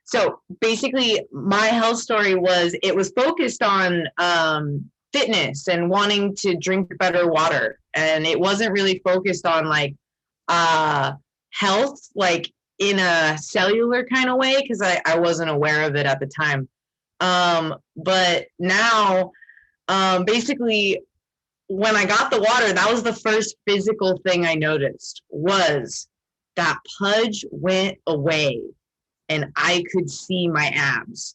So basically my health story it was focused on fitness and wanting to drink better water. And it wasn't really focused on like uh, health, like in a cellular kind of way, because I wasn't aware of it at the time. But now, basically, when I got the water, that was the first physical thing I noticed was that pudge went away and I could see my abs.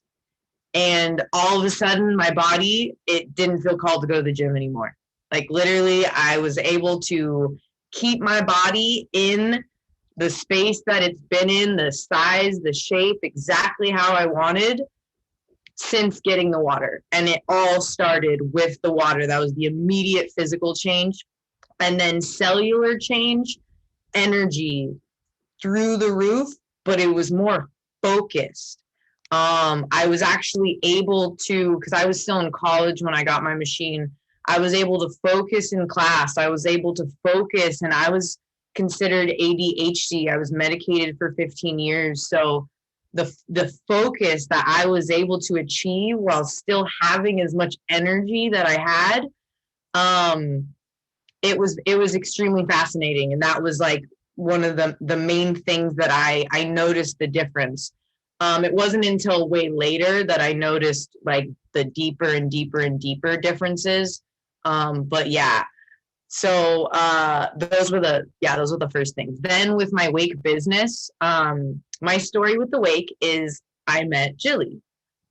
And all of a sudden, my body, it didn't feel called to go to the gym anymore. Like literally, I was able to keep my body in the space that it's been in, the size, the shape, exactly how I wanted since getting the water. And it all started with the water. That was the immediate physical change. And then cellular change, energy through the roof, but it was more focused. I was actually able to, because I was still in college when I got my machine, I was able to focus in class. I was able to focus, and I was considered ADHD. I was medicated for 15 years. So the focus that I was able to achieve while still having as much energy that I had, it was extremely fascinating. And that was like one of the main things that I noticed the difference. It wasn't until way later that I noticed like the deeper and deeper and deeper differences. But yeah, so those were the first things. Then with my wake business, my story with the wake is I met Jilly.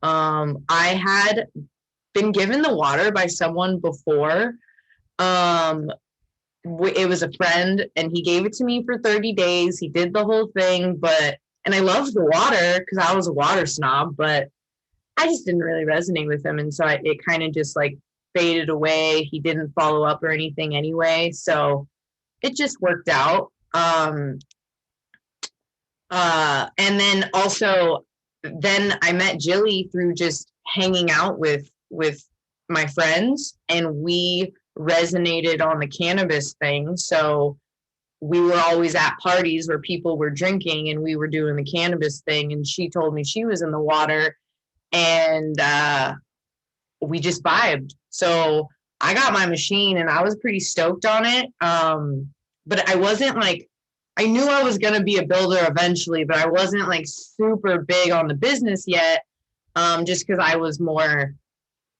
I had been given the water by someone before. Um, it was a friend, and he gave it to me for 30 days. He did the whole thing, and I loved the water because I was a water snob, but I just didn't really resonate with him. And so it kind of just like faded away. He didn't follow up or anything anyway. So it just worked out. And then also, then I met Jilly through just hanging out with my friends, and we resonated on the cannabis thing. So we were always at parties where people were drinking and we were doing the cannabis thing. And she told me she was in the water, and we just vibed. So I got my machine and I was pretty stoked on it. But I wasn't like, I knew I was going to be a builder eventually, but I wasn't like super big on the business yet. Just because I was more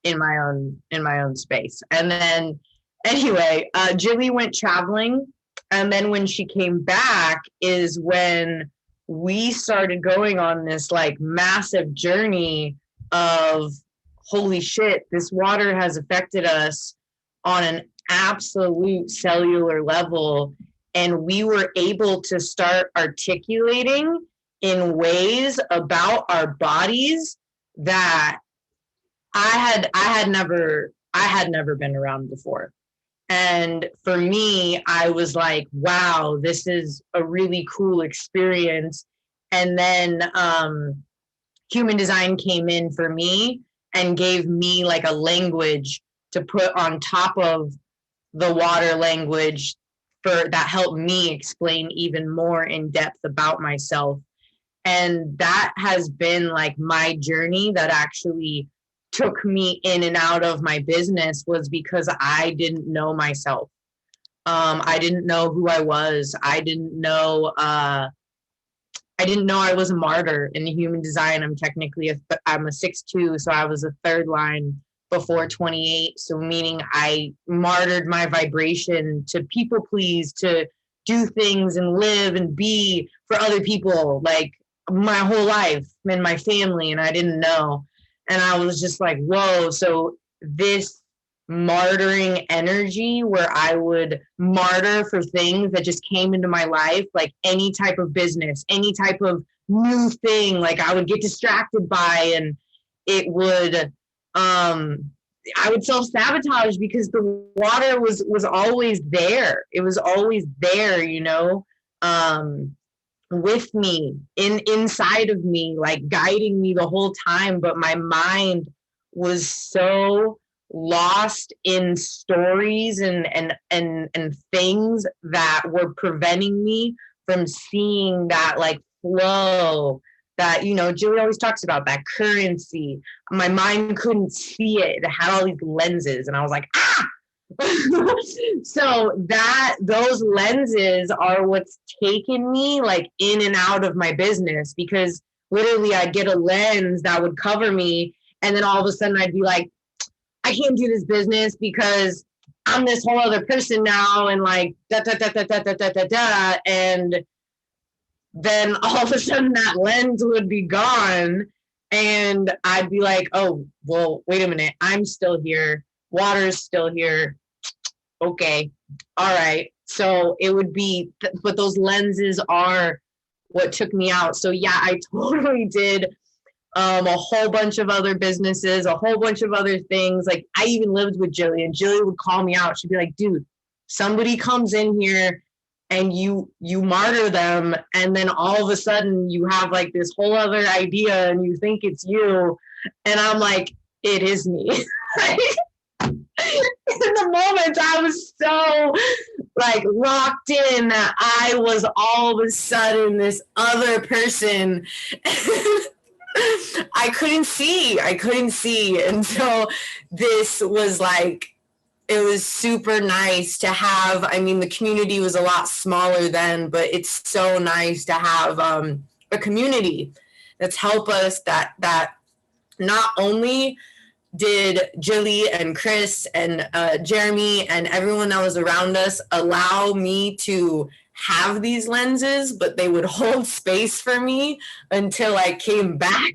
in my own space. And then anyway, Jilly went traveling. And then when she came back is when we started going on this like massive journey of holy shit, this water has affected us on an absolute cellular level. And we were able to start articulating in ways about our bodies that I had never been around before. And for me, I was like, wow, this is a really cool experience. And then human design came in for me and gave me like a language to put on top of the water language that helped me explain even more in depth about myself. And that has been like my journey that actually took me in and out of my business, was because I didn't know myself. I didn't know who I was. I didn't know I was a martyr in the human design. I'm a 6'2", so I was a third line before 28. So meaning I martyred my vibration to people please, to do things and live and be for other people, like my whole life and my family, and I didn't know. And I was just like, whoa. So this martyring energy where I would martyr for things that just came into my life, like any type of business, any type of new thing, like I would get distracted by, and it would, I would self-sabotage because the water was always there. It was always there, with me, inside of me, like guiding me the whole time. But my mind was so lost in stories and things that were preventing me from seeing that like flow that, you know, Julie always talks about, that currency. My mind couldn't see it. It had all these lenses, and I was like, ah. So that those lenses are what's taken me like in and out of my business, because literally I'd get a lens that would cover me, and then all of a sudden I'd be like, I can't do this business because I'm this whole other person now, and like da da da da da da da da da, and then all of a sudden that lens would be gone, and I'd be like, oh, well, wait a minute, I'm still here, water's still here, okay, all right. So it would be, but those lenses are what took me out. So yeah, I totally did a whole bunch of other businesses, a whole bunch of other things. Like I even lived with Jilly, and Jilly would call me out. She'd be like, dude, somebody comes in here and you martyr them, and then all of a sudden you have like this whole other idea and you think it's you. And I'm like, it is me. In the moment I was so like locked in that I was all of a sudden this other person. I couldn't see. And so this was like, it was super nice to have, I mean, the community was a lot smaller then, but it's so nice to have a community that's helped us, that not only did Jilly and Chris and Jeremy and everyone that was around us allow me to have these lenses, but they would hold space for me until I came back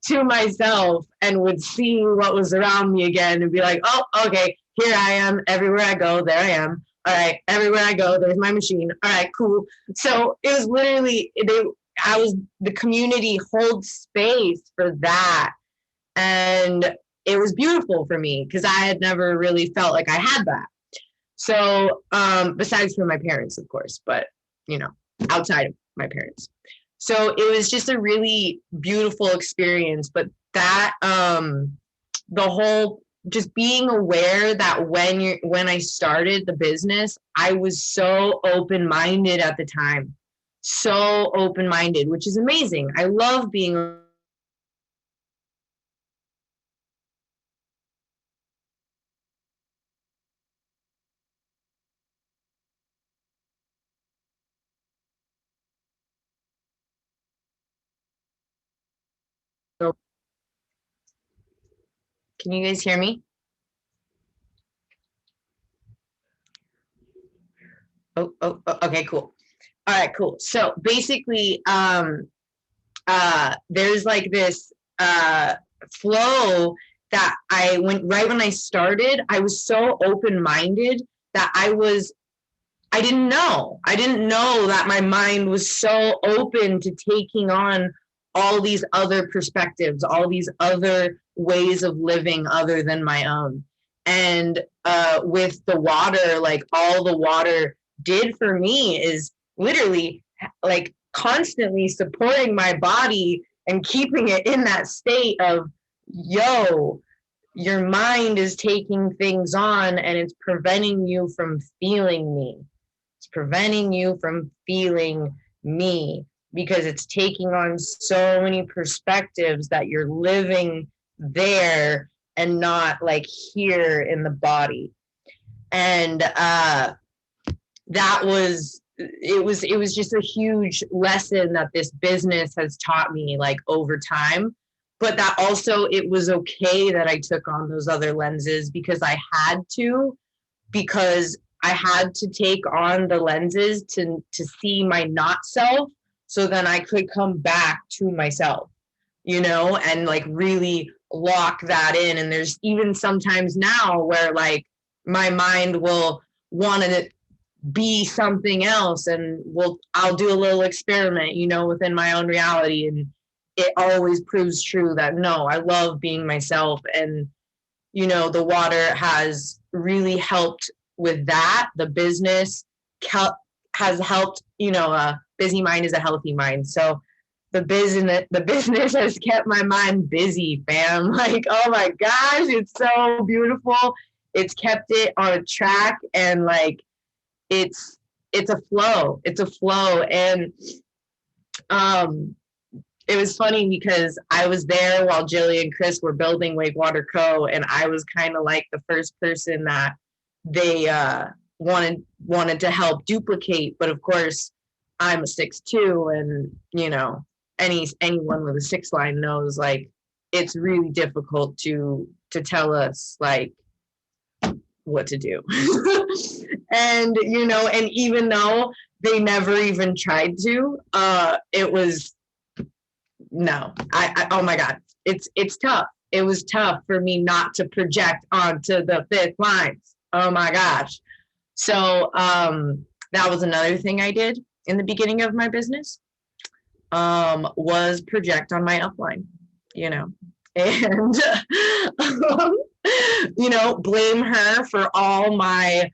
to myself and would see what was around me again and be like, oh, okay, here I am. Everywhere I go, there I am. All right, everywhere I go, there's my machine. All right, cool. So it was literally, the community holds space for that. And it was beautiful for me because I had never really felt like I had that. So besides from my parents, of course, but, you know, outside of my parents. So it was just a really beautiful experience. But that, the whole, just being aware that when I started the business, I was so open-minded at the time. So open-minded, which is amazing. I love being so. Can you guys hear me? Oh, okay, cool. All right, cool. So basically, there's like this flow that I went right when I started. I was so open-minded that I didn't know that my mind was so open to taking on all these other perspectives, all these other ways of living other than my own. And with the water, like all the water did for me is literally like constantly supporting my body and keeping it in that state of, yo, your mind is taking things on and it's preventing you from feeling me. It's preventing you from feeling me because it's taking on so many perspectives that you're living there and not like here in the body. And that was, it was just a huge lesson that this business has taught me like over time. But that also, it was okay that I took on those other lenses because I had to, because I had to take on the lenses to see my not self, so then I could come back to myself, you know, and like really lock that in. And there's even sometimes now where like my mind will want to be something else, and I'll do a little experiment, you know, within my own reality, and it always proves true that no, I love being myself. And you know, the water has really helped with that. The business has helped, you know, a busy mind is a healthy mind. So the business has kept my mind busy, fam. Like, oh my gosh, it's so beautiful. It's kept it on a track, and like it's a flow. It's a flow. And it was funny because I was there while Jilly and Chris were building Wakewater Co. And I was kind of like the first person that they wanted to help duplicate. But of course, I'm a 6'2", and you know, anyone with a 6 line knows like it's really difficult to tell us like what to do. And you know, and even though they never even tried to, it was no. I oh my God, it's tough. It was tough for me not to project onto the 5th lines. Oh my gosh. So that was another thing I did in the beginning of my business, was project on my upline, you know, and you know, blame her for all my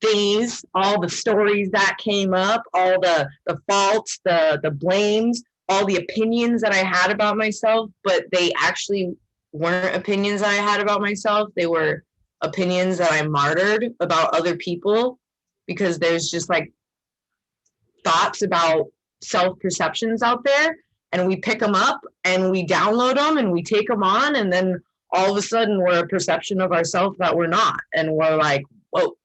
things, all the stories that came up, all the faults, the blames, all the opinions that I had about myself, but they actually weren't opinions I had about myself. They were opinions that I martyred about other people, because there's just like thoughts about self-perceptions out there, and we pick them up and we download them and we take them on, and then all of a sudden we're a perception of ourselves that we're not, and we're like, whoa.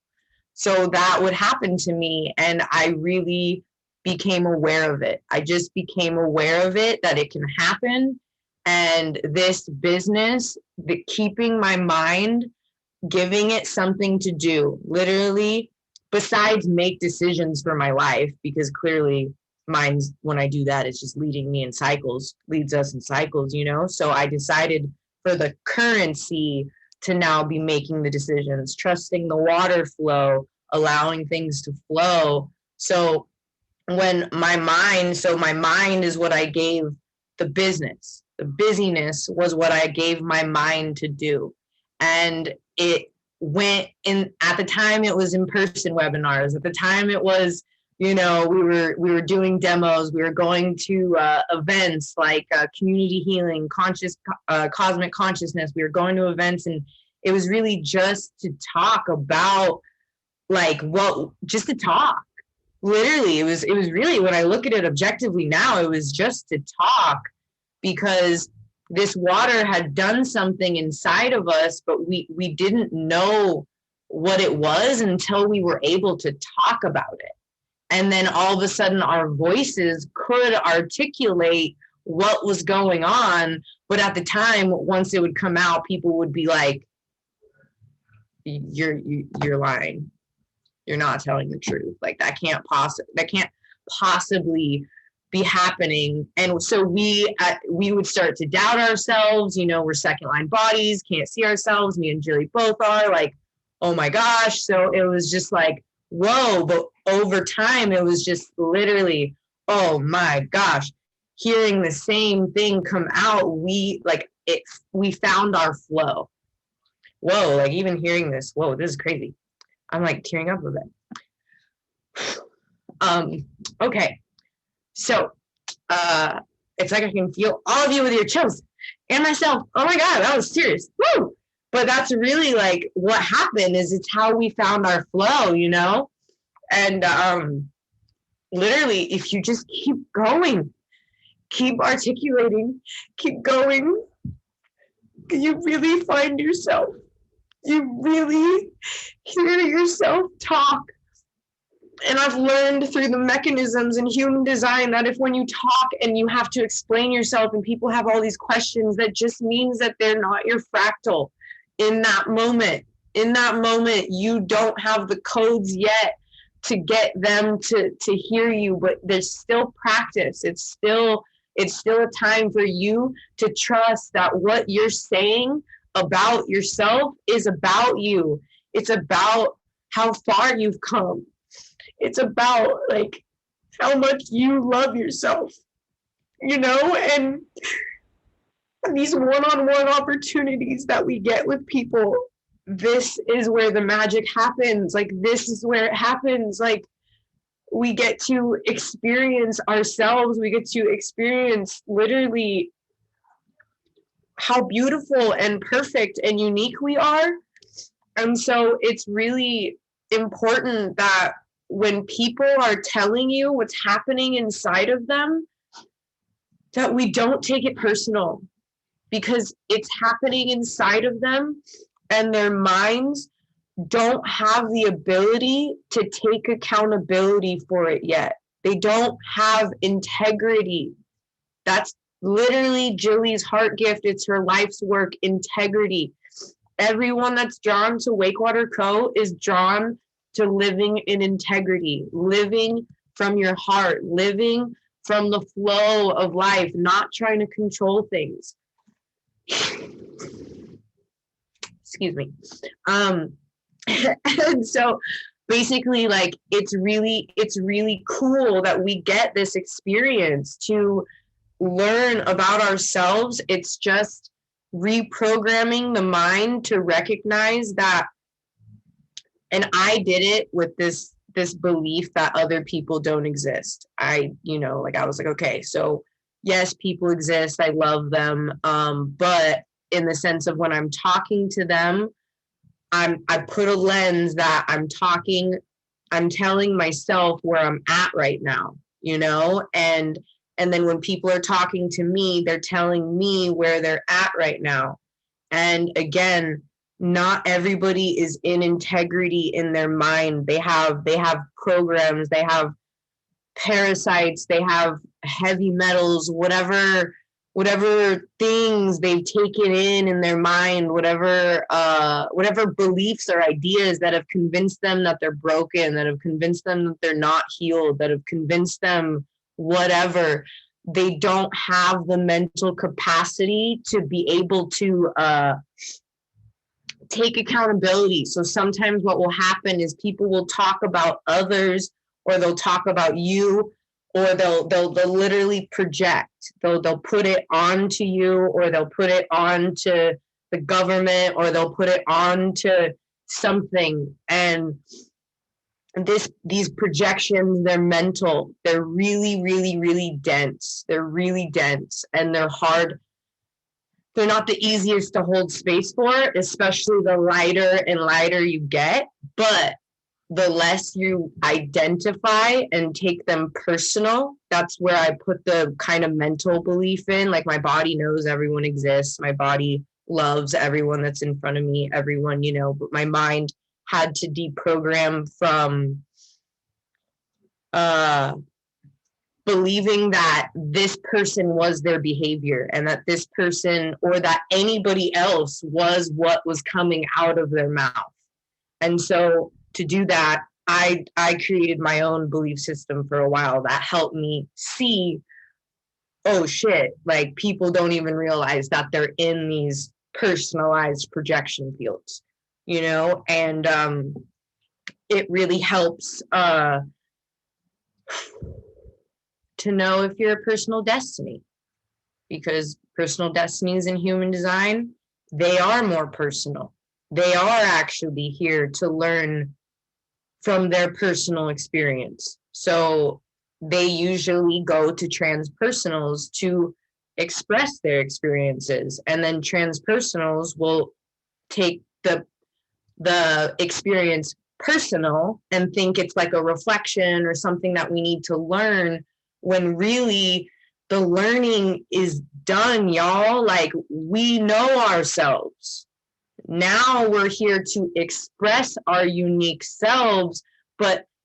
So that would happen to me, and I really became aware of it. I just became aware of it, that it can happen. And this business, the keeping my mind, giving it something to do, literally, besides make decisions for my life, because clearly mine's, when I do that, it's just leading me in cycles, leads us in cycles, you know? So I decided for the currency to now be making the decisions, trusting the water flow, allowing things to flow. So when my mind is what I gave the business. The busyness was what I gave my mind to do. And it went in, at the time it was in-person webinars. At the time it was, you know, we were doing demos. We were going to events like community healing, cosmic consciousness. We were going to events, and it was really just to talk about like just to talk. Literally, it was really, when I look at it objectively now, it was just to talk, because this water had done something inside of us, but we didn't know what it was until we were able to talk about it. And then all of a sudden our voices could articulate what was going on. But at the time, once it would come out, people would be like, you're lying. You're not telling the truth. Like that can't possibly be happening. And so we would start to doubt ourselves. You know, we're second line bodies, can't see ourselves. Me and Jilly both are like, oh my gosh. So it was just like, whoa. But over time, it was just literally, oh my gosh, hearing the same thing come out. We found our flow. Whoa, like even hearing this, whoa, this is crazy. I'm like tearing up a bit. Okay. So it's like I can feel all of you with your chills, and myself. Oh my God, that was serious. Woo! But that's really like what happened, is it's how we found our flow, you know? And literally, if you just keep going, keep articulating, keep going, you really find yourself. You really hear yourself talk. And I've learned through the mechanisms in human design that if when you talk and you have to explain yourself and people have all these questions, that just means that they're not your fractal in that moment. In that moment, you don't have the codes yet to get them to hear you, but there's still practice. It's still a time for you to trust that what you're saying about yourself is about you. It's about how far you've come. It's about like how much you love yourself, you know? And these one-on-one opportunities that we get with people, this is where the magic happens. Like, this is where it happens. Like, we get to experience ourselves. We get to experience literally how beautiful and perfect and unique we are. And so it's really important that when people are telling you what's happening inside of them, that we don't take it personal, because it's happening inside of them, and their minds don't have the ability to take accountability for it yet. They don't have integrity. That's literally Jilly's heart gift. It's her life's work, integrity. Everyone that's drawn to Wakewater Co. is drawn to living in integrity, living from your heart, living from the flow of life, not trying to control things. Excuse me. And so basically, like, it's really cool that we get this experience to learn about ourselves. It's just reprogramming the mind to recognize that. And I did it with this belief that other people don't exist. I was like, okay, so yes, people exist. I love them. But in the sense of when I'm talking to them, I put a lens that I'm telling myself where I'm at right now, and then when people are talking to me, they're telling me where they're at right now. And again, not everybody is in integrity in their mind. They have programs, they have parasites, they have heavy metals, whatever things they've taken in their mind, whatever beliefs or ideas that have convinced them that they're broken, that have convinced them that they're not healed, that have convinced them whatever. They don't have the mental capacity to be able to take accountability. So sometimes what will happen is people will talk about others, or they'll talk about you, or they'll literally project. They'll put it onto you, or they'll put it onto the government, or they'll put it onto something. And these projections, they're mental. They're really, really, really dense. They're really dense, and they're hard. They're not the easiest to hold space for, especially the lighter and lighter you get. But the less you identify and take them personal, that's where I put the kind of mental belief in. Like, my body knows everyone exists. My body loves everyone that's in front of me, everyone, but my mind had to deprogram from believing that this person was their behavior, and that this person or that anybody else was what was coming out of their mouth. And so to do that, I created my own belief system for a while that helped me see, oh shit, like, people don't even realize that they're in these personalized projection fields, and it really helps to know if you're a personal destiny, because personal destinies in human design, they are more personal. They are actually here to learn from their personal experience. So they usually go to transpersonals to express their experiences, and then transpersonals will take the experience personal and think it's like a reflection or something that we need to learn, when really the learning is done, y'all. Like, we know ourselves. Now we're here to express our unique selves,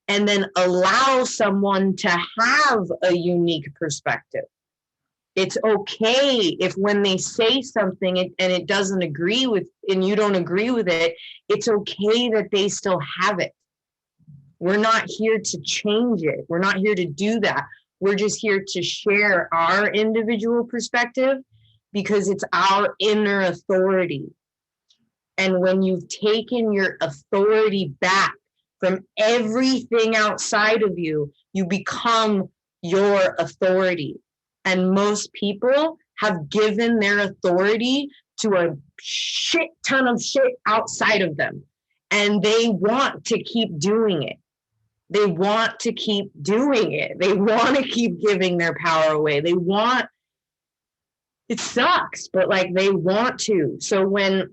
and then allow someone to have a unique perspective. It's okay if when they say something and it doesn't agree with, and you don't agree with it, it's okay that they still have it. We're not here to change it. We're not here to do that. We're just here to share our individual perspective, because it's our inner authority. And when you've taken your authority back from everything outside of you, you become your authority. And most people have given their authority to a shit ton of shit outside of them. And they want to keep doing it. They want to keep doing it. They want to keep giving their power away. It sucks, but like, they want to. So when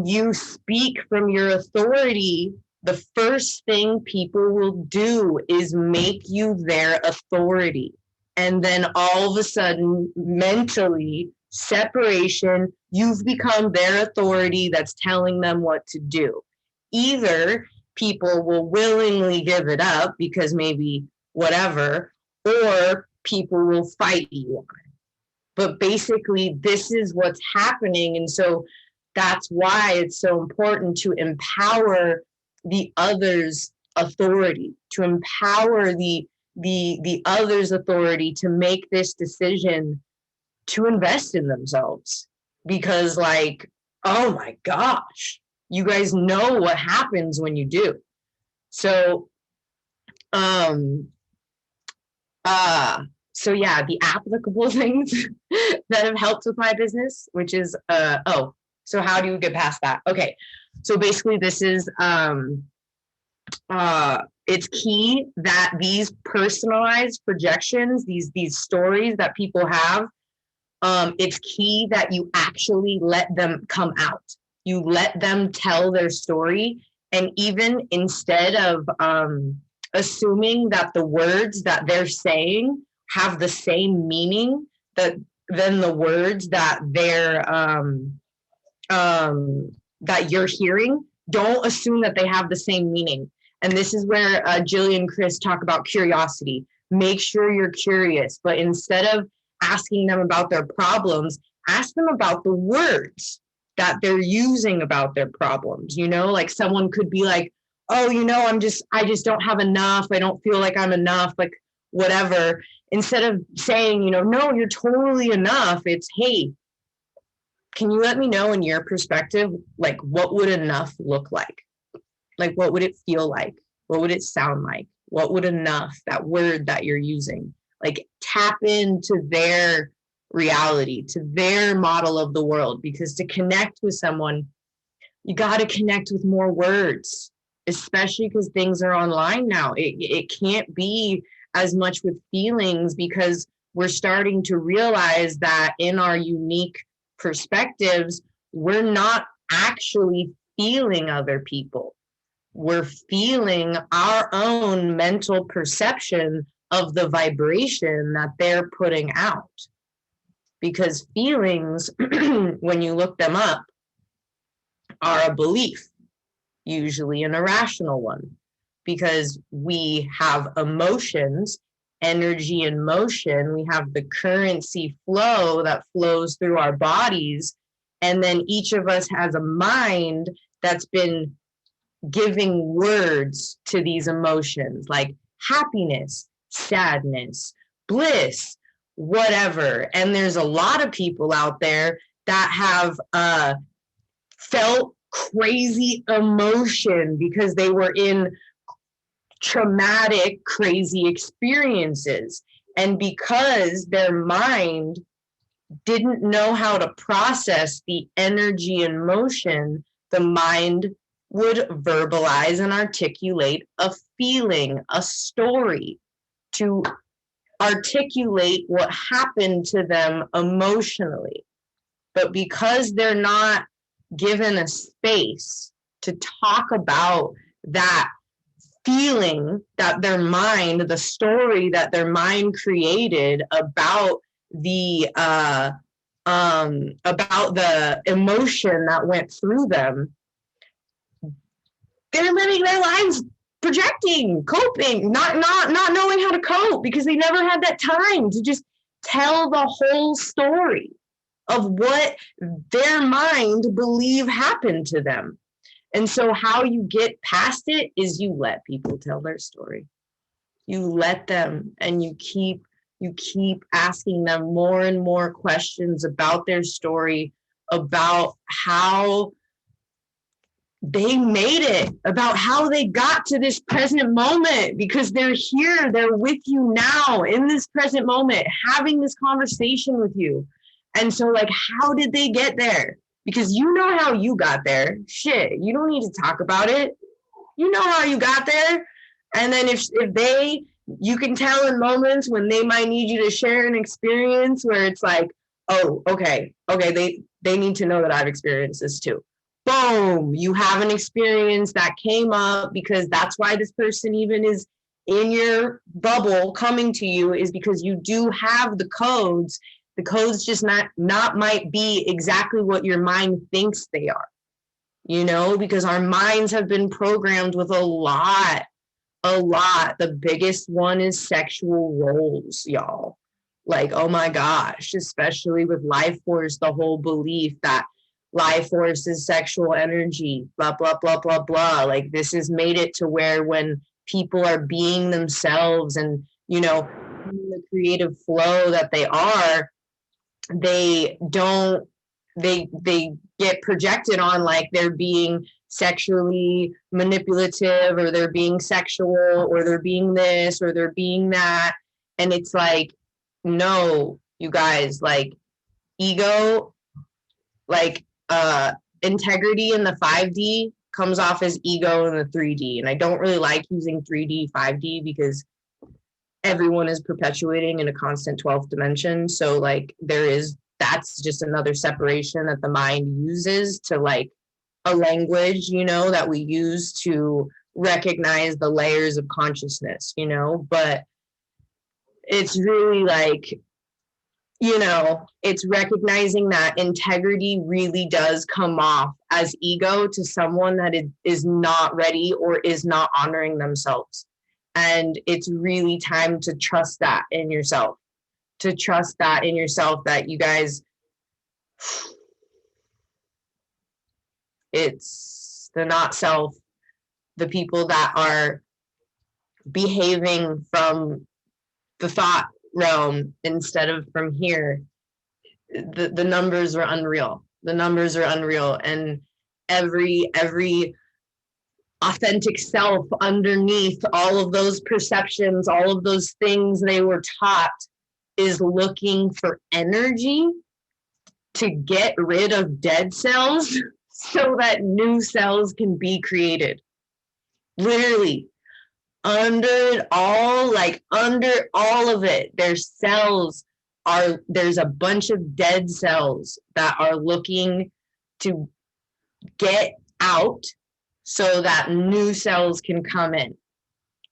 you speak from your authority, the first thing people will do is make you their authority. And then all of a sudden, mentally, separation, you've become their authority that's telling them what to do. Either people will willingly give it up because maybe whatever, or people will fight you on it. But basically, this is what's happening. And so that's why it's so important to empower the other's authority, to empower the other's authority to make this decision to invest in themselves. Because, like, oh my gosh, you guys know what happens when you do. So so yeah, the applicable things that have helped with my business, which is so how do you get past that? Okay, so basically this is it's key that these personalized projections, these stories that people have, it's key that you actually let them come out. You let them tell their story, and even instead of assuming that the words that they're saying have the same meaning than the words that they're that you're hearing, don't assume that they have the same meaning. And this is where Jillian and Chris talk about curiosity. Make sure you're curious, but instead of asking them about their problems, ask them about the words that they're using about their problems. You know, like someone could be like, oh, you know, I just don't have enough. I don't feel like I'm enough, like whatever. Instead of saying, you know, no, you're totally enough. It's, hey, can you let me know in your perspective, like, what would enough look like? Like, what would it feel like? What would it sound like? What would enough, that word that you're using, like tap into their reality, to their model of the world? Because to connect with someone, you got to connect with more words, especially because things are online now. It can't be as much with feelings, because we're starting to realize that in our unique perspectives, we're not actually feeling other people. We're feeling our own mental perception of the vibration that they're putting out. Because feelings, when you look them up, are a belief, usually an irrational one, because we have emotions, energy and motion. We have the currency flow that flows through our bodies. And then each of us has a mind that's been giving words to these emotions, like happiness, sadness, bliss, whatever. And there's a lot of people out there that have felt crazy emotion because they were in traumatic, crazy experiences. And because their mind didn't know how to process the energy and motion, the mind would verbalize and articulate a feeling, a story, to articulate what happened to them emotionally. But because they're not given a space to talk about that feeling that their mind, the story that their mind created about the emotion that went through them, they're living their lives projecting, coping, not knowing how to cope, because they never had that time to just tell the whole story of what their mind believe happened to them. And so how you get past it is you let people tell their story. You let them, and you keep asking them more and more questions about their story, about how they made it, about how they got to this present moment, because they're here, they're with you now in this present moment, having this conversation with you. And so, like, how did they get there? Because you know how you got there. Shit, you don't need to talk about it. You know how you got there. And then if you can tell in moments when they might need you to share an experience where it's like, oh, okay, they need to know that I've experienced this too. Boom, you have an experience that came up because that's why this person even is in your bubble coming to you is because you do have the codes. The codes just not might be exactly what your mind thinks they are, because our minds have been programmed with a lot. The biggest one is sexual roles, y'all. Like, oh my gosh, especially with life force, the whole belief that life force is sexual energy, blah, blah, blah, blah, blah. Like, this has made it to where when people are being themselves and, in the creative flow that they are, they get projected on like they're being sexually manipulative, or they're being sexual, or they're being this, or they're being that. And it's like, no, you guys, like, ego, like integrity in the 5D comes off as ego in the 3D. And I don't really like using 3D, 5D, because everyone is perpetuating in a constant 12th dimension. So like that's just another separation that the mind uses to like a language, that we use to recognize the layers of consciousness, but it's really like, it's recognizing that integrity really does come off as ego to someone that is not ready or is not honoring themselves. And it's really time to trust that in yourself, that you guys, it's the not self, the people that are behaving from the thought realm instead of from here. The numbers are unreal. And every authentic self underneath all of those perceptions, all of those things they were taught, is looking for energy to get rid of dead cells so that new cells can be created. Literally, under all of it, there's a bunch of dead cells that are looking to get out so that new cells can come in.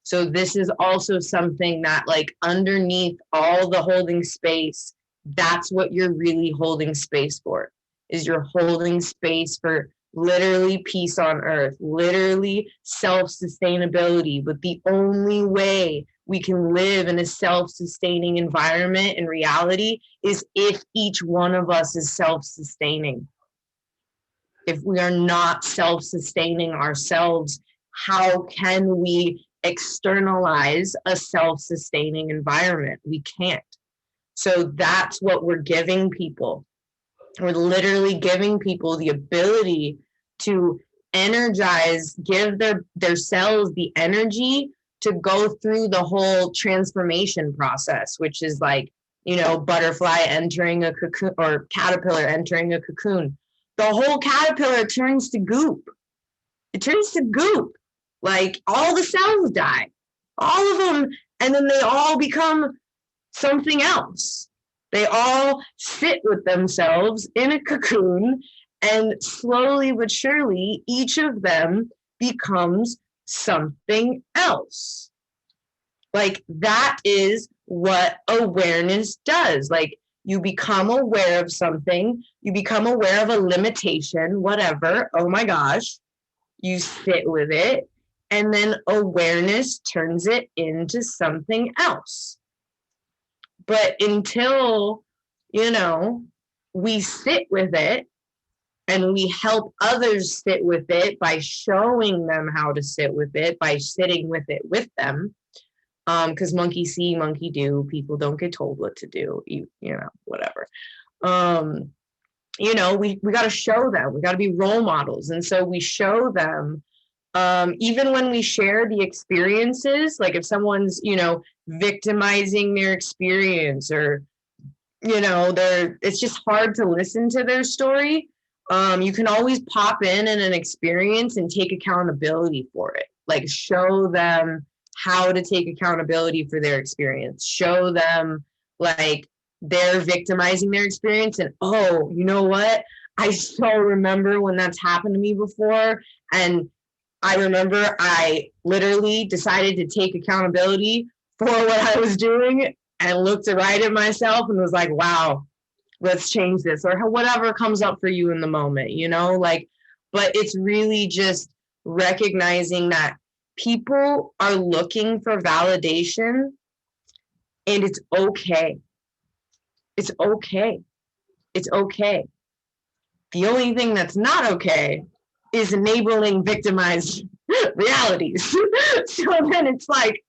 So this is also something that, like, underneath all the holding space, that's what you're really holding space for, is you're holding space for literally peace on earth, literally self-sustainability. But the only way we can live in a self-sustaining environment and reality is if each one of us is self-sustaining. If we are not self-sustaining ourselves, how can we externalize a self-sustaining environment? We can't. So that's what we're giving people. We're literally giving people the ability to energize, give their cells the energy to go through the whole transformation process, which is like, butterfly entering a cocoon, or caterpillar entering a cocoon. The whole caterpillar turns to goop. It turns to goop. Like, all the cells die, all of them, and then they all become something else. They all sit with themselves in a cocoon, and slowly but surely, each of them becomes something else. Like, that is what awareness does. Like, you become aware of something, you become aware of a limitation, whatever, oh my gosh, you sit with it, and then awareness turns it into something else. But until, we sit with it and we help others sit with it by showing them how to sit with it, by sitting with it with them, because monkey see, monkey do, people don't get told what to do, whatever. We got to show them, we got to be role models. And so we show them, even when we share the experiences, like if someone's, victimizing their experience, or, it's just hard to listen to their story. You can always pop in an experience and take accountability for it. Like, show them how to take accountability for their experience. Show them, like, they're victimizing their experience, and, oh, you know what? I so remember when that's happened to me before, and I remember I literally decided to take accountability for what I was doing and looked right at myself and was like, wow, let's change this, or whatever comes up for you in the moment, like, but it's really just recognizing that people are looking for validation, and it's okay. It's okay. It's okay. The only thing that's not okay is enabling victimized realities. So then it's like,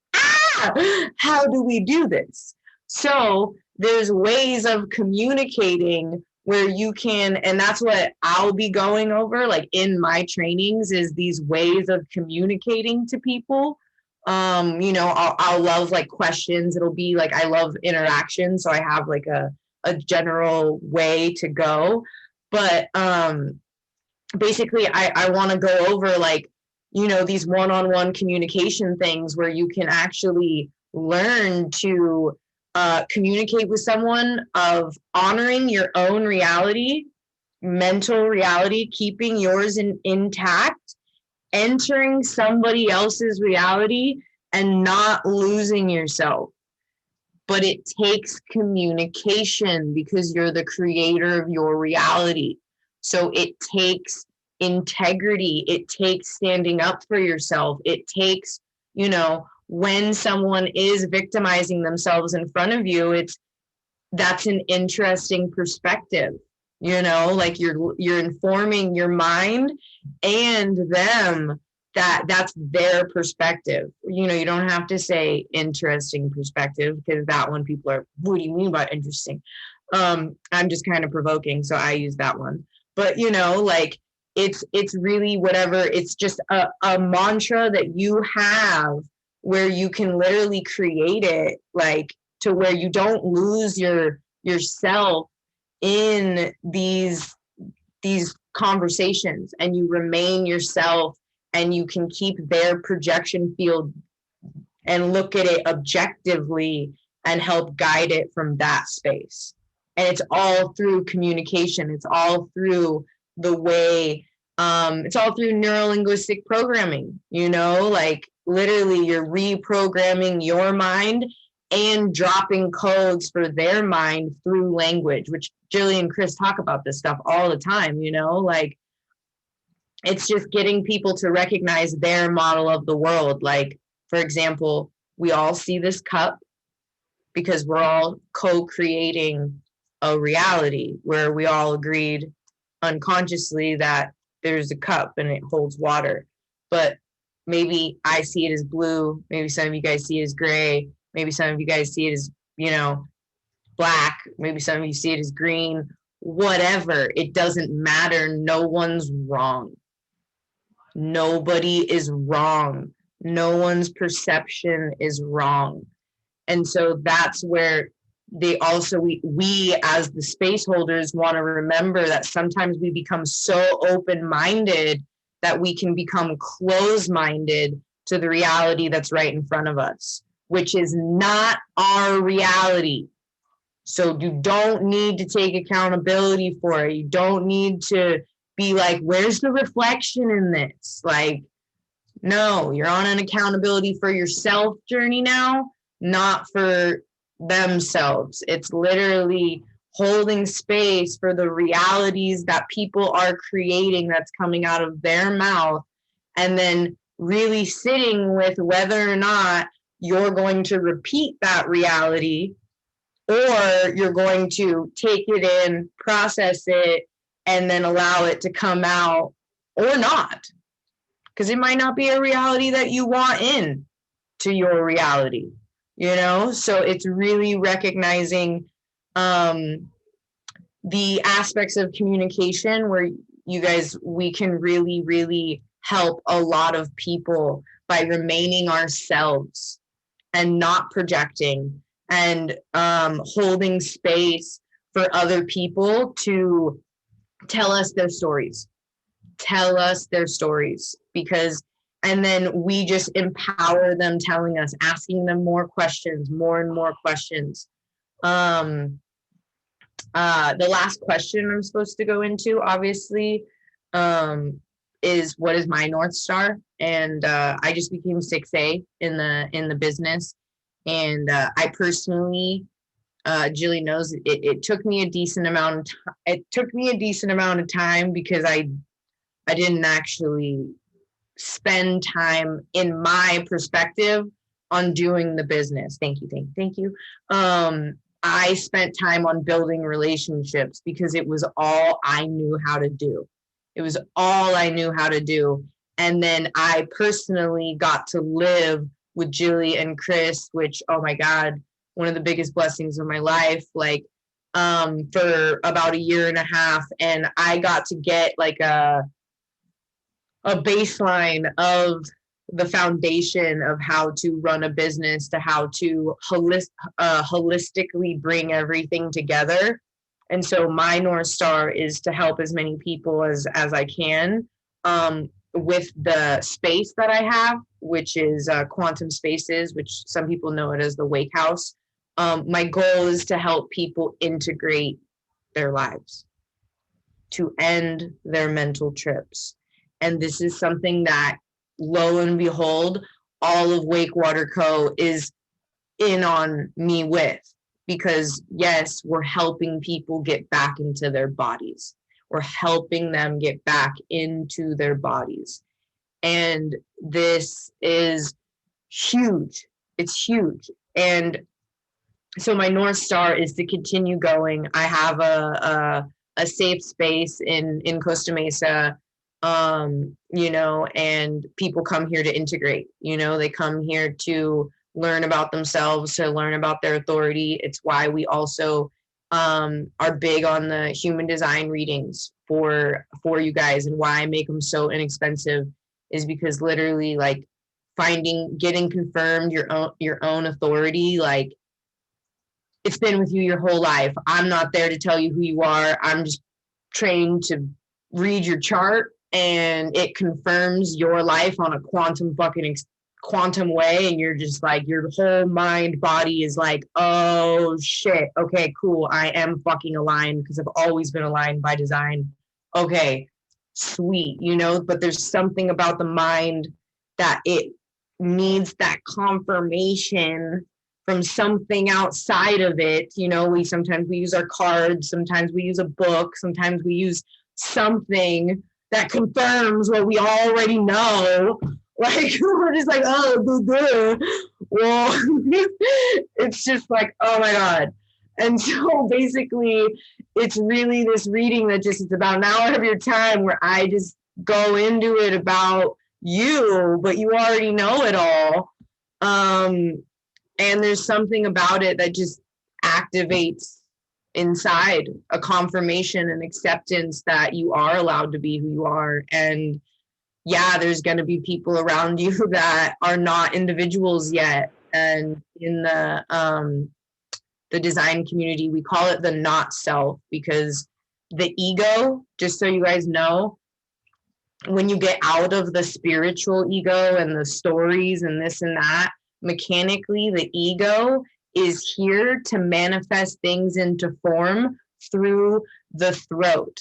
how do we do this? So there's ways of communicating where you can, and that's what I'll be going over, like in my trainings, is these ways of communicating to people. I'll love like questions. It'll be like, I love interaction. So I have like a general way to go. But basically, I want to go over like, these one-on-one communication things where you can actually learn to communicate with someone of honoring your own reality, mental reality, keeping yours intact, entering somebody else's reality, and not losing yourself. But it takes communication because you're the creator of your reality. So it takes integrity. It takes standing up for yourself. It takes, when someone is victimizing themselves in front of you, that's an interesting perspective, like you're informing your mind and them that's their perspective. You don't have to say interesting perspective, because that one people are, what do you mean by interesting? I'm just kind of provoking, so I use that one. But like it's really whatever. It's just a mantra that you have where you can literally create it, like to where you don't lose yourself in these conversations, and you remain yourself, and you can keep their projection field and look at it objectively and help guide it from that space. And it's all through communication. It's all through the way, it's all through neuro-linguistic programming, like literally you're reprogramming your mind and dropping codes for their mind through language, which Jillian and Chris talk about this stuff all the time, like it's just getting people to recognize their model of the world. Like, for example, we all see this cup because we're all co-creating a reality where we all agreed unconsciously that there's a cup and it holds water. But maybe I see it as blue. Maybe some of you guys see it as gray. Maybe some of you guys see it as, black. Maybe some of you see it as green. Whatever. It doesn't matter. No one's wrong. Nobody is wrong. No one's perception is wrong. And so that's where we as the space holders want to remember that sometimes we become so open-minded that we can become closed-minded to the reality that's right in front of us, which is not our reality. So you don't need to take accountability for it. You don't need to be like, where's the reflection in this? Like, no, you're on an accountability for yourself journey now, not for themselves. It's literally holding space for the realities that people are creating that's coming out of their mouth, and then really sitting with whether or not you're going to repeat that reality, or you're going to take it in, process it, and then allow it to come out, or not. Because it might not be a reality that you want in to your reality, So it's really recognizing the aspects of communication where we can really, really help a lot of people by remaining ourselves and not projecting, and holding space for other people to tell us their stories. And then we just empower them telling us, asking them more questions, more and more questions. The last question I'm supposed to go into, obviously, is what is my North Star. And I just became 6A in the business. And I personally, Jilly knows it took me a decent amount of time. It took me a decent amount of time because I didn't actually spend time in my perspective on doing the business. Thank you. I spent time on building relationships because it was all I knew how to do. It was all I knew how to do. And then I personally got to live with Jilly and Chris, which, oh my God, one of the biggest blessings of my life, like for about a year and a half. And I got to get like a baseline of the foundation of how to run a business, to how to holistically bring everything together. And so my North Star is to help as many people as I can with the space that I have, which is Quantum Spaces, which some people know it as the Wake House. My goal is to help people integrate their lives, to end their mental trips. And this is something that, lo and behold, all of Wakewater Co. is in on me with. Because yes, we're helping people get back into their bodies. We're helping them get back into their bodies. And this is huge. It's huge. And so my North Star is to continue going. I have a safe space in Costa Mesa, you know, and people come here to integrate. You know, they come here to learn about themselves, to learn about their authority. It's why we also are big on the human design readings for you guys, and why I make them so inexpensive is because literally, like, getting confirmed your own authority, like, it's been with you your whole life. I'm not there to tell you who you are. I'm just trained to read your chart, and it confirms your life on a quantum way, and you're just like, your whole mind body is like, oh shit, okay, cool, I am fucking aligned because I've always been aligned by design. Okay, sweet, you know. But there's something about the mind that it needs that confirmation from something outside of it. You know, sometimes we use our cards, sometimes we use a book, sometimes we use something that confirms what we already know. Like, we're just like, oh, good. Well, it's just like, oh my God. And so basically, it's really this reading that just, it's about an hour of your time where I just go into it about you, but you already know it all. And there's something about it that just activates inside a confirmation and acceptance that you are allowed to be who you are. And yeah, there's going to be people around you that are not individuals yet. And in the design community, we call it the not self, because the ego, just so you guys know, when you get out of the spiritual ego and the stories and this and that, mechanically, the ego is here to manifest things into form through the throat.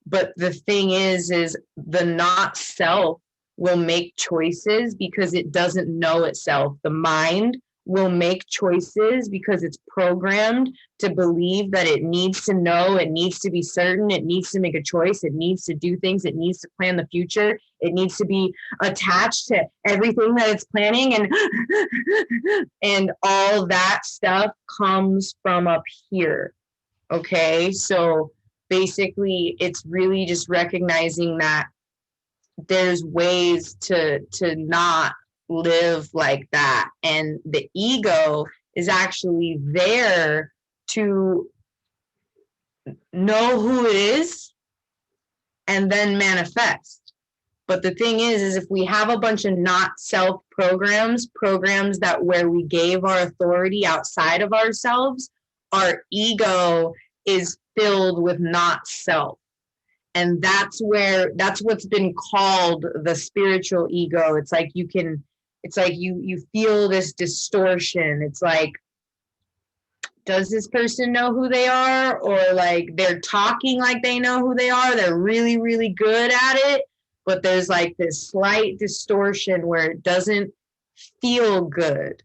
But the thing is the not self will make choices because it doesn't know itself. The mind will make choices because it's programmed to believe that it needs to know, it needs to be certain, it needs to make a choice, it needs to do things, it needs to plan the future, it needs to be attached to everything that it's planning, and all that stuff comes from up here. Okay, so basically it's really just recognizing that there's ways to not live like that, and the ego is actually there to know who it is and then manifest. But the thing is if we have a bunch of not self programs that where we gave our authority outside of ourselves, our ego is filled with not self. And that's what's been called the spiritual ego. It's like you feel this distortion. It's like, does this person know who they are? Or like they're talking like they know who they are. They're really, really good at it, but there's like this slight distortion where it doesn't feel good.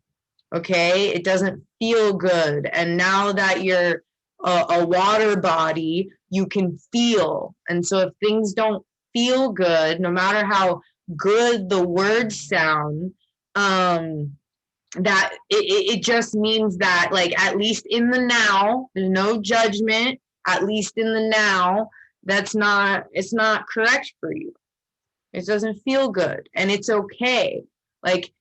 Okay, it doesn't feel good. And now that you're a water body, you can feel. And so if things don't feel good, no matter how good the words sound, that it just means that, like, at least in the now, there's no judgment, at least in the now, it's not correct for you. It doesn't feel good, and it's okay. Like,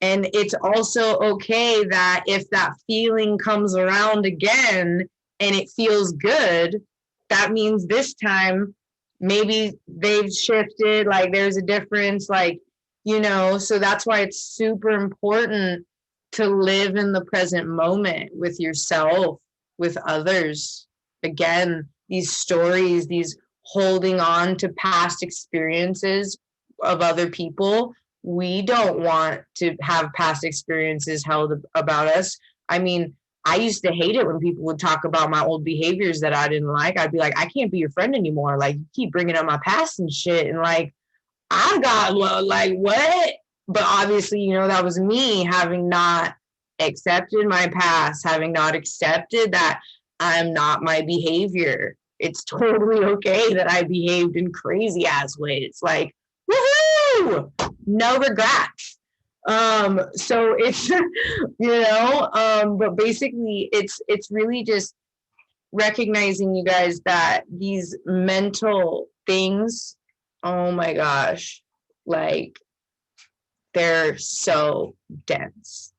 and it's also okay that if that feeling comes around again and it feels good, that means this time maybe they've shifted, like there's a difference, like, so that's why it's super important to live in the present moment with yourself, with others. Again, these stories, these holding on to past experiences of other people, we don't want to have past experiences held about us. I mean, I used to hate it when people would talk about my old behaviors that I didn't like. I'd be like, I can't be your friend anymore. Like, you keep bringing up my past and shit. And like, I got like, what? But obviously, that was me having not accepted my past, having not accepted that I'm not my behavior. It's totally okay that I behaved in crazy ass ways. Like, woohoo! No regrets. So it's, but basically it's really just recognizing, you guys, that these mental things, oh my gosh, like, they're so dense.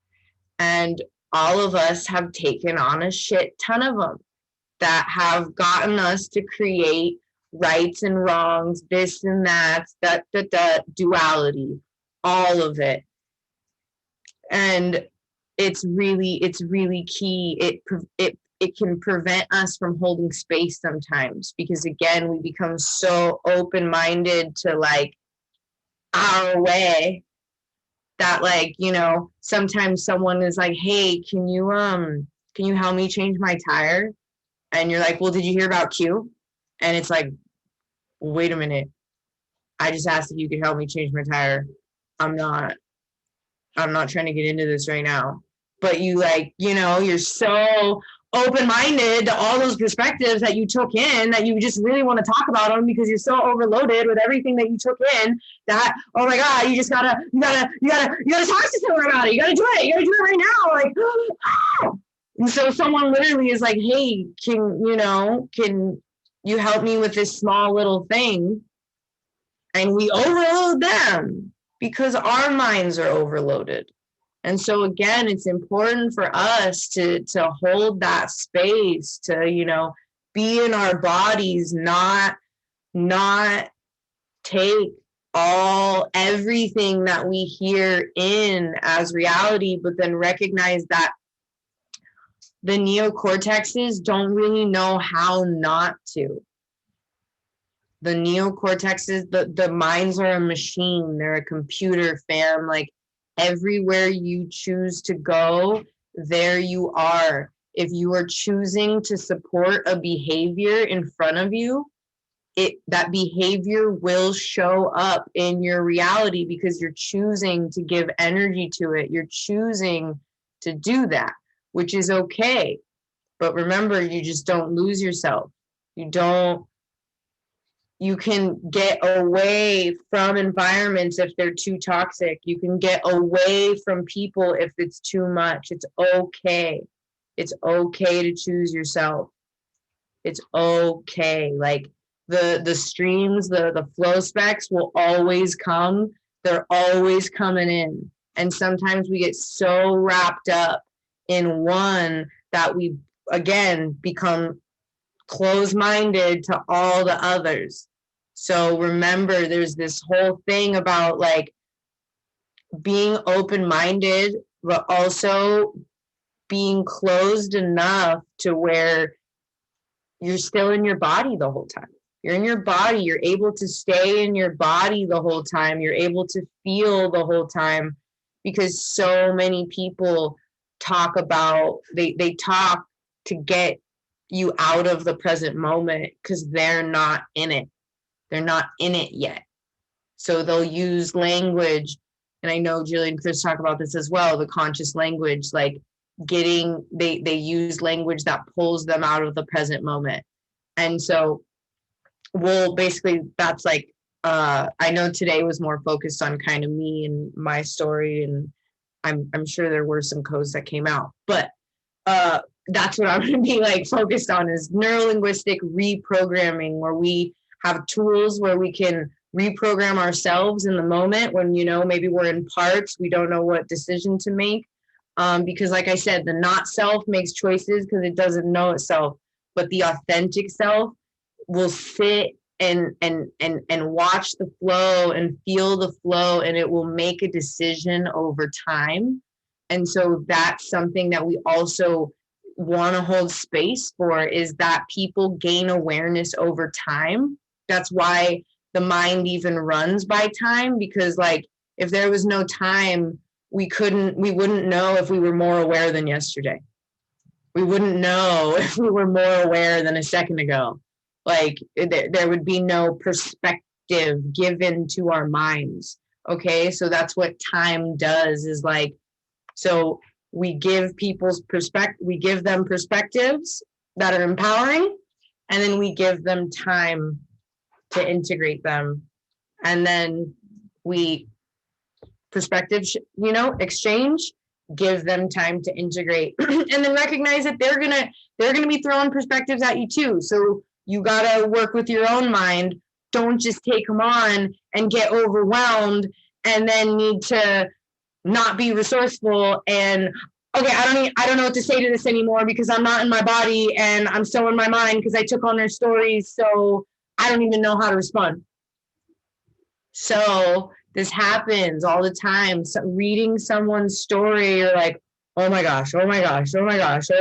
And all of us have taken on a shit ton of them that have gotten us to create rights and wrongs, this and that duality, all of it. And it's really key. It can prevent us from holding space sometimes, because again, we become so open-minded to like our way that, like, sometimes someone is like, hey, can you help me change my tire? And you're like, well, did you hear about Q? And it's like, wait a minute, I just asked if you could help me change my tire. I'm not trying to get into this right now. But you, like, you're so open-minded to all those perspectives that you took in, that you just really want to talk about them because you're so overloaded with everything that you took in, that, oh my God, you just gotta talk to someone about it. You gotta do it right now. Like, oh. And so someone literally is like, hey, can you help me with this small little thing? And we overload them because our minds are overloaded. And so again, it's important for us to hold that space, to, be in our bodies, not take everything that we hear in as reality, but then recognize that the neocortexes don't really know how not to. The neocortexes, the minds are a machine. They're a computer, fam. Like, everywhere you choose to go, there you are. If you are choosing to support a behavior in front of you, that behavior will show up in your reality because you're choosing to give energy to it. You're choosing to do that, which is okay. But remember, you just don't lose yourself. You can get away from environments if they're too toxic. You can get away from people if it's too much. It's okay. It's okay to choose yourself. It's okay. Like, the streams, the flow specs will always come. They're always coming in. And sometimes we get so wrapped up in one that we, again, become closed-minded to all the others. So remember, there's this whole thing about, like, being open-minded, but also being closed enough to where you're still in your body the whole time. You're in your body. You're able to stay in your body the whole time. You're able to feel the whole time, because so many people talk about, they talk to get you out of the present moment because they're not in it. They're not in it yet. So they'll use language, and I know Julie and Chris talk about this as well, the conscious language, like they use language that pulls them out of the present moment. And so we'll basically, that's like, I know today was more focused on kind of me and my story, and I'm sure there were some codes that came out, but that's what I'm going to be like focused on, is neurolinguistic reprogramming, where we have tools where we can reprogram ourselves in the moment when, you know, maybe we're in parts, we don't know what decision to make. Because like I said, the not self makes choices because it doesn't know itself, but the authentic self will sit and watch the flow and feel the flow, and it will make a decision over time. And so that's something that we also want to hold space for, is that people gain awareness over time. That's why the mind even runs by time, because like if there was no time, we wouldn't know if we were more aware than yesterday. We wouldn't know if we were more aware than a second ago. Like there would be no perspective given to our minds. Okay, so that's what time does, is like, so we give people's we give them perspectives that are empowering, and then we give them time to integrate them. And then we exchange, give them time to integrate, and then recognize that they're gonna be throwing perspectives at you too. So you gotta work with your own mind. Don't just take them on and get overwhelmed and then need to not be resourceful and, okay, I don't know what to say to this anymore because I'm not in my body and I'm so in my mind because I took on their stories, so I don't even know how to respond. So this happens all the time. So reading someone's story, you're like, oh my gosh, oh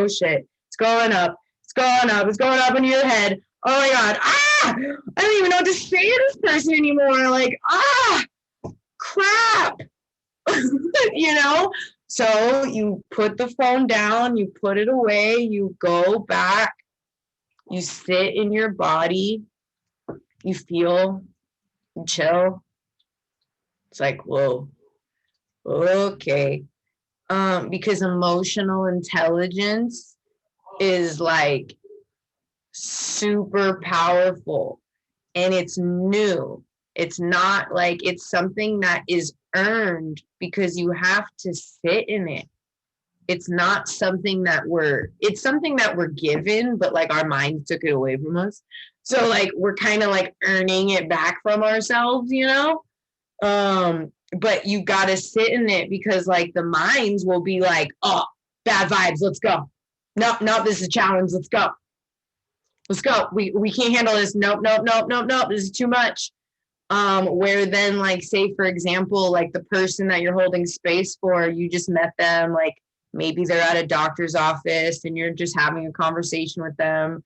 shit, it's going up into your head. Oh my God, I don't even know what to say to this person anymore. Like, crap. You know? So you put the phone down, you put it away, you go back, you sit in your body, you feel, you chill. It's like, whoa, okay. Because emotional intelligence is like super powerful, and it's new. It's not like, it's something that is earned because you have to sit in it. It's not something that it's something that we're given, but like our minds took it away from us. So like we're kind of like earning it back from ourselves, you know? But you got to sit in it, because like the minds will be like, oh, bad vibes, let's go. No, this is a challenge, let's go. We can't handle this. Nope, this is too much. Where then, like, say for example, like the person that you're holding space for, you just met them, like maybe they're at a doctor's office and you're just having a conversation with them,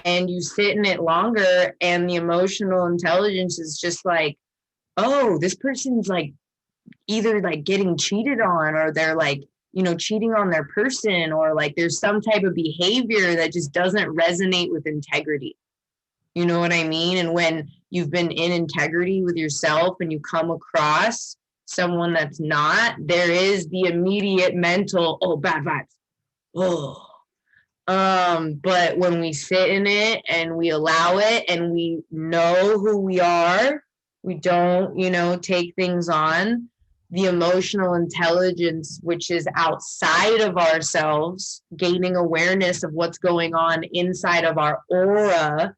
and you sit in it longer, and the emotional intelligence is just like, oh, this person's like either like getting cheated on, or they're like, you know, cheating on their person, or like there's some type of behavior that just doesn't resonate with integrity. You know what I mean? And when you've been in integrity with yourself and you come across someone that's not, there is the immediate mental, oh, bad vibes. Oh. But when we sit in it and we allow it and we know who we are, we don't, you know, take things on, the emotional intelligence, which is outside of ourselves, gaining awareness of what's going on inside of our aura.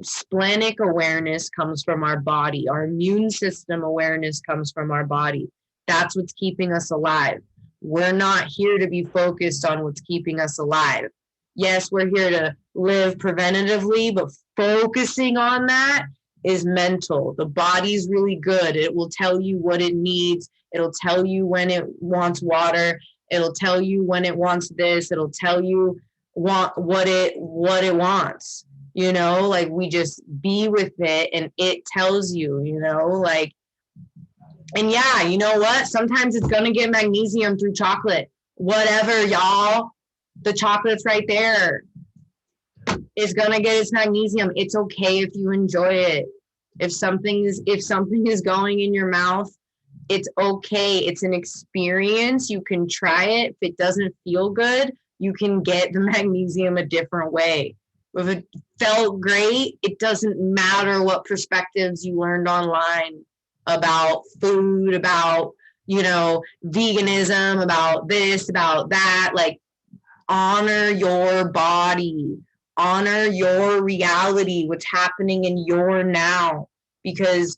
Splenic awareness comes from our body. Our immune system awareness comes from our body. That's what's keeping us alive. We're not here to be focused on what's keeping us alive. Yes, we're here to live preventatively, but focusing on that is mental. The body's really good. It will tell you what it needs. It'll tell you when it wants water. It'll tell you when it wants this. It'll tell you what it wants. You know, like we just be with it and it tells you, you know, like, and yeah, you know what? Sometimes it's going to get magnesium through chocolate. Whatever, y'all. The chocolate's right there. It's going to get its magnesium. It's okay if you enjoy it. If something is going in your mouth, it's okay. It's an experience. You can try it. If it doesn't feel good, you can get the magnesium a different way. If it felt great, it doesn't matter what perspectives you learned online about food, about, veganism, about this, about that. Like, honor your body, honor your reality, what's happening in your now. Because,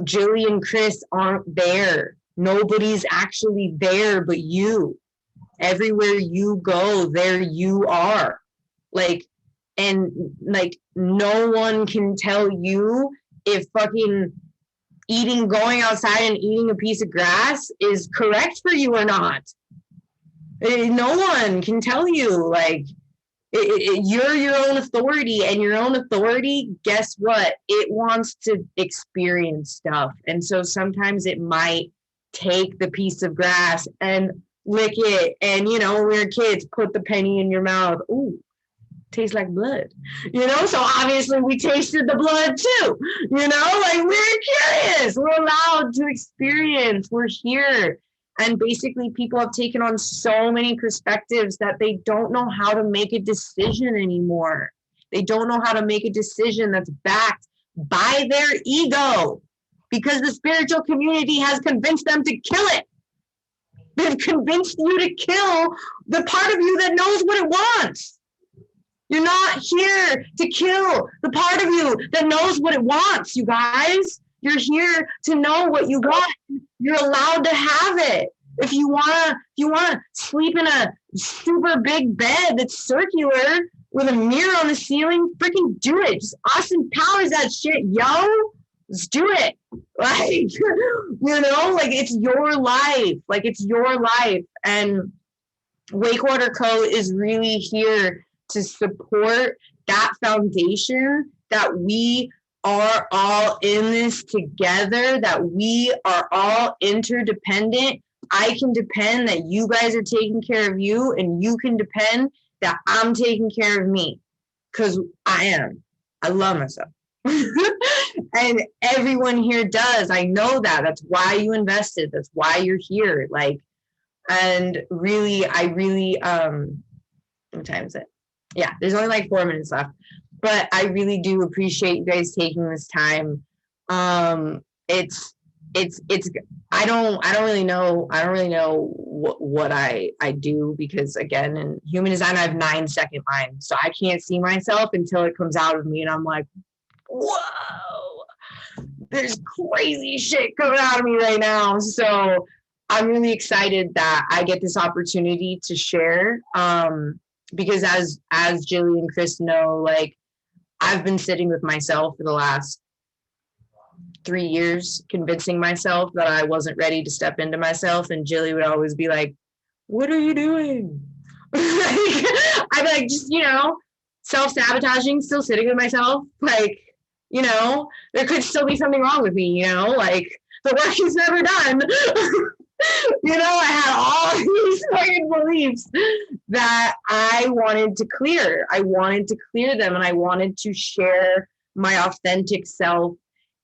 Jilly and Chris aren't there. Nobody's actually there but you. Everywhere you go, there you are. And no one can tell you if fucking going outside and eating a piece of grass is correct for you or not. No one can tell you. You're your own authority, and your own authority, guess what? It wants to experience stuff. And so sometimes it might take the piece of grass and lick it. And, when we're kids, put the penny in your mouth. Ooh, tastes like blood, so obviously we tasted the blood too, we're curious, we're allowed to experience, we're here. And basically people have taken on so many perspectives that they don't know how to make a decision anymore. They don't know how to make a decision that's backed by their ego, because the spiritual community has convinced them to kill it. They've convinced you to kill the part of you that knows what it wants. You're not here to kill the part of you that knows what it wants, you guys. You're here to know what you want. You're allowed to have it. If you wanna sleep in a super big bed that's circular with a mirror on the ceiling, freaking do it. Just Austin Powers that shit, yo. Let's do it. It's your life. It's your life. And Wakewater Co. is really here to support that foundation, that we are all in this together, that we are all interdependent. I can depend that you guys are taking care of you, and you can depend that I'm taking care of me, because I am. I love myself. And everyone here does. I know that. That's why you invested. That's why you're here. And really, what time is it? Yeah, there's only 4 minutes left, but I really do appreciate you guys taking this time. It's I don't really know what I do, because again, in human design I have 9-second mind, so I can't see myself until it comes out of me, and I'm like, whoa, there's crazy shit coming out of me right now. So I'm really excited that I get this opportunity to share. Because as Jilly and Chris know, I've been sitting with myself for the last 3 years, convincing myself that I wasn't ready to step into myself. And Jilly would always be like, what are you doing? I'd be like, just, self-sabotaging, still sitting with myself. There could still be something wrong with me, the work is never done. I had all these fucking beliefs that I wanted to clear. I wanted to clear them, and I wanted to share my authentic self.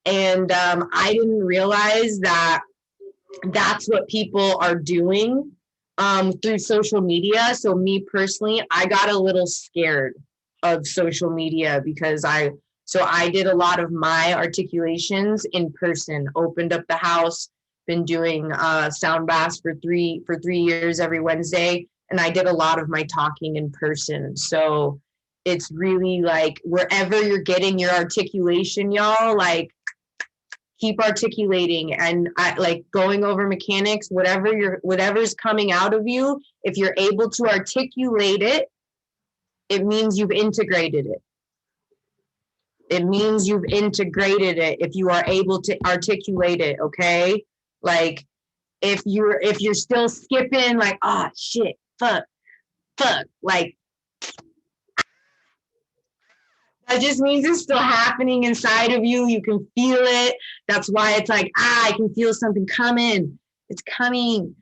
And I didn't realize that that's what people are doing through social media. So me personally, I got a little scared of social media, because I did a lot of my articulations in person, opened up the house, been doing sound baths for three years every Wednesday, and I did a lot of my talking in person. So it's really wherever you're getting your articulation, y'all, keep articulating. And I going over mechanics, whatever's coming out of you, if you're able to articulate it, it means you've integrated it. It means you've integrated it if you are able to articulate it, okay? If you're still skipping, oh shit, fuck, that just means it's still happening inside of you. You can feel it. That's why it's I can feel something coming. It's coming.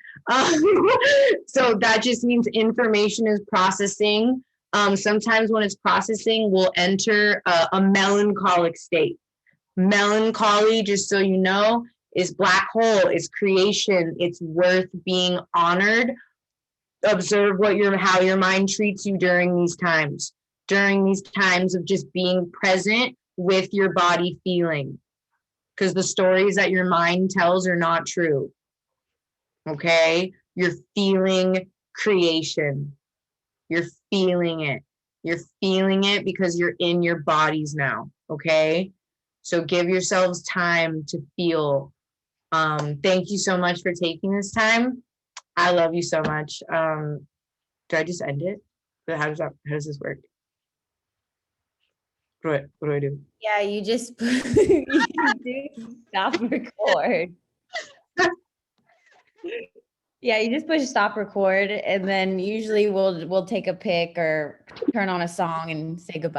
So that just means information is processing. Sometimes when it's processing, we'll enter a melancholic state. Melancholy, just so you know, is black hole, it's creation, it's worth being honored. Observe how your mind treats you during these times of just being present with your body feeling, because the stories that your mind tells are not true. Okay, you're feeling creation, you're feeling it, because you're in your bodies now. Okay, so give yourselves time to feel. Thank you so much for taking this time. I love you so much. Do I just end it? How does this work? What do I do? Yeah, you just you do stop record. Yeah, you just push stop record, and then usually we'll take a pic or turn on a song and say goodbye.